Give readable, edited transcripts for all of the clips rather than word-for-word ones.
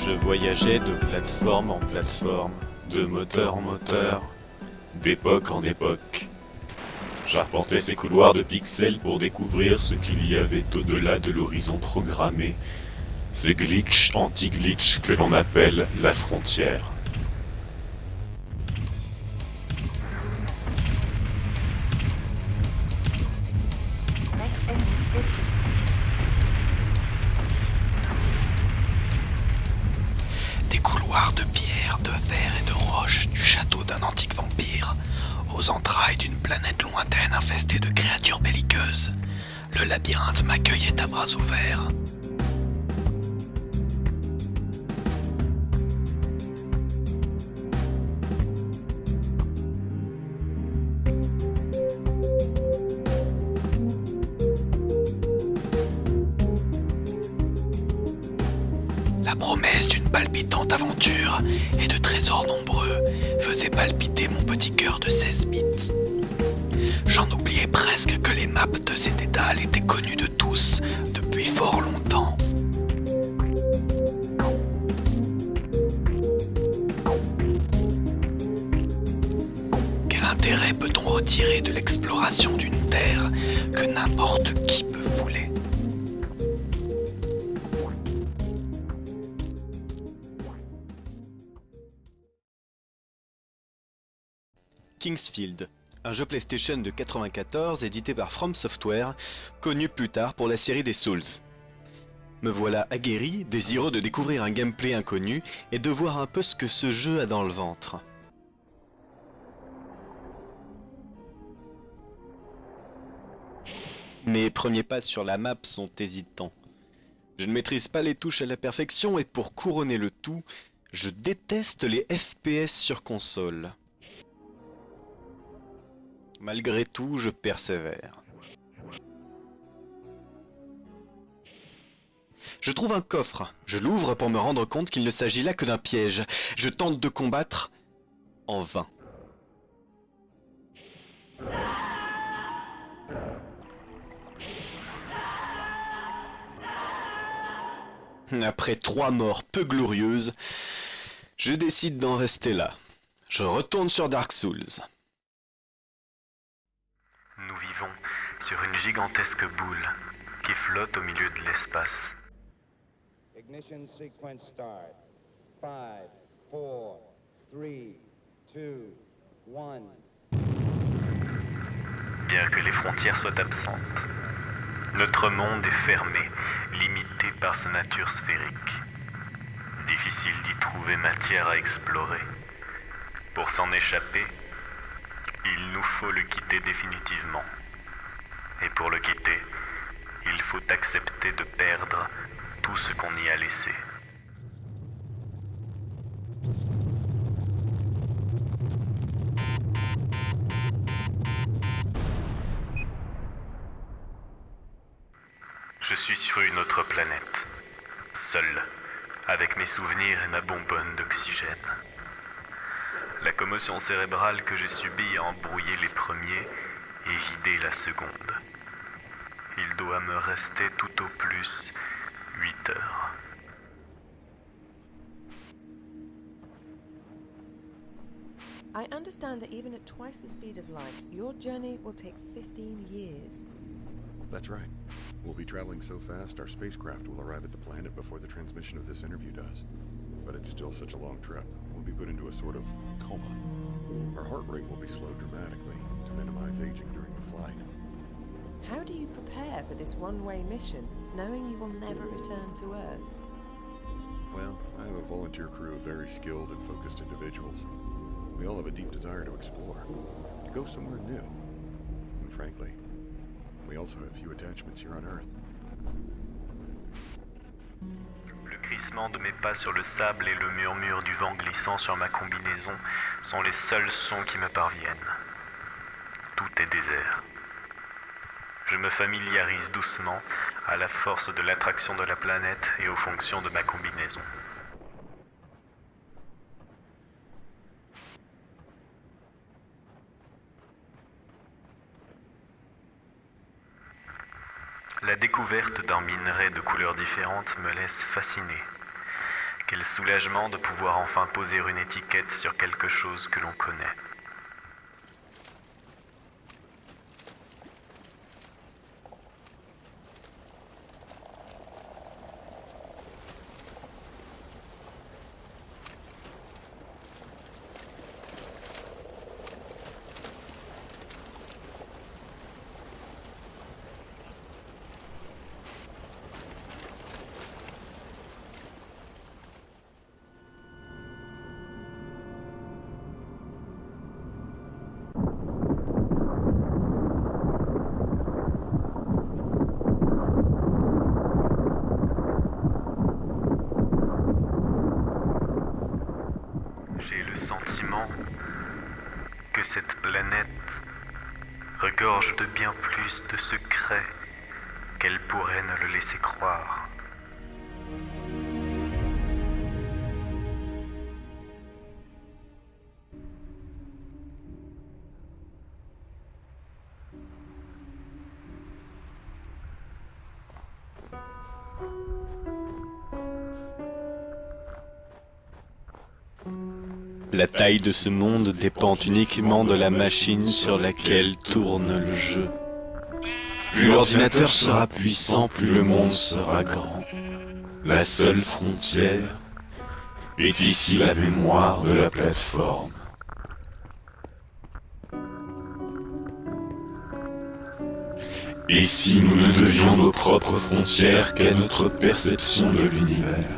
Je voyageais de plateforme en plateforme, de moteur en moteur, d'époque en époque. J'arpentais ces couloirs de pixels pour découvrir ce qu'il y avait au-delà de l'horizon programmé, ce glitch anti-glitch que l'on appelle la frontière. Des couloirs de pierre, de verre et de roche du château d'un antique vampire, aux entrailles d'une planète lointaine infestée de créatures belliqueuses. Le labyrinthe m'accueillait à bras ouverts. La promesse d'une palpitante aventure et de trésors nombreux faisait palpiter mon petit cœur de 16 bits. J'en oubliais presque que les maps de ces dédales étaient connues de tous depuis fort longtemps. Quel intérêt peut-on retirer de l'exploration d'une terre que n'importe qui peut fouler ? Kingsfield, un jeu PlayStation de 94 édité par From Software, connu plus tard pour la série des Souls. Me voilà aguerri, désireux de découvrir un gameplay inconnu et de voir un peu ce que ce jeu a dans le ventre. Mes premiers pas sur la map sont hésitants. Je ne maîtrise pas les touches à la perfection et pour couronner le tout, je déteste les FPS sur console. Malgré tout, je persévère. Je trouve un coffre, je l'ouvre pour me rendre compte qu'il ne s'agit là que d'un piège. Je tente de combattre, en vain. Après 3 morts peu glorieuses, je décide d'en rester là. Je retourne sur Dark Souls. Nous vivons sur une gigantesque boule qui flotte au milieu de l'espace. Ignition sequence start. 5, 4, 3, 2, 1. Bien que les frontières soient absentes, notre monde est fermé, limité par sa nature sphérique. Difficile d'y trouver matière à explorer. Pour s'en échapper, il nous faut le quitter définitivement. Et pour le quitter, il faut accepter de perdre tout ce qu'on y a laissé. Je suis sur une autre planète, seul, avec mes souvenirs et ma bonbonne d'oxygène. La commotion cérébrale que j'ai subie a embrouillé les premiers et vidé la seconde. Il doit me rester tout au plus 8 heures. I understand that even at twice the speed of light, your journey will take 15 years. That's right. We'll be traveling so fast, our spacecraft will arrive at the planet before the transmission of this interview does. But it's still such a long trip. We'll be put into a sort of coma. Our heart rate will be slowed dramatically to minimize aging during the flight. How do you prepare for this one-way mission, knowing you will never return to Earth? Well, I have a volunteer crew of very skilled and focused individuals. We all have a deep desire to explore, to go somewhere new. And frankly, we also have few attachments here on Earth. Le crissement de mes pas sur le sable et le murmure du vent glissant sur ma combinaison sont les seuls sons qui me parviennent. Tout est désert. Je me familiarise doucement à la force de l'attraction de la planète et aux fonctions de ma combinaison. La découverte d'un minerai de couleurs différentes me laisse fasciné, Quel soulagement de pouvoir enfin poser une étiquette sur quelque chose que l'on connaît. J'ai le sentiment que cette planète regorge de bien plus de secrets qu'elle pourrait ne le laisser croire. La taille de ce monde dépend uniquement de la machine sur laquelle tourne le jeu. Plus l'ordinateur sera puissant, plus le monde sera grand. La seule frontière est ici la mémoire de la plateforme. Et si nous ne devions nos propres frontières qu'à notre perception de l'univers?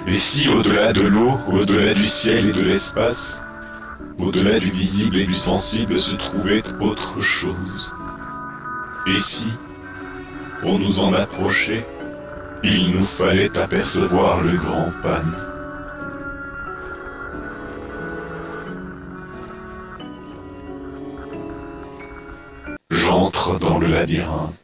Et si au-delà de l'eau, au-delà du ciel et de l'espace, au-delà du visible et du sensible se trouvait autre chose? Et si, pour nous en approcher, il nous fallait apercevoir le grand pan? J'entre dans le labyrinthe.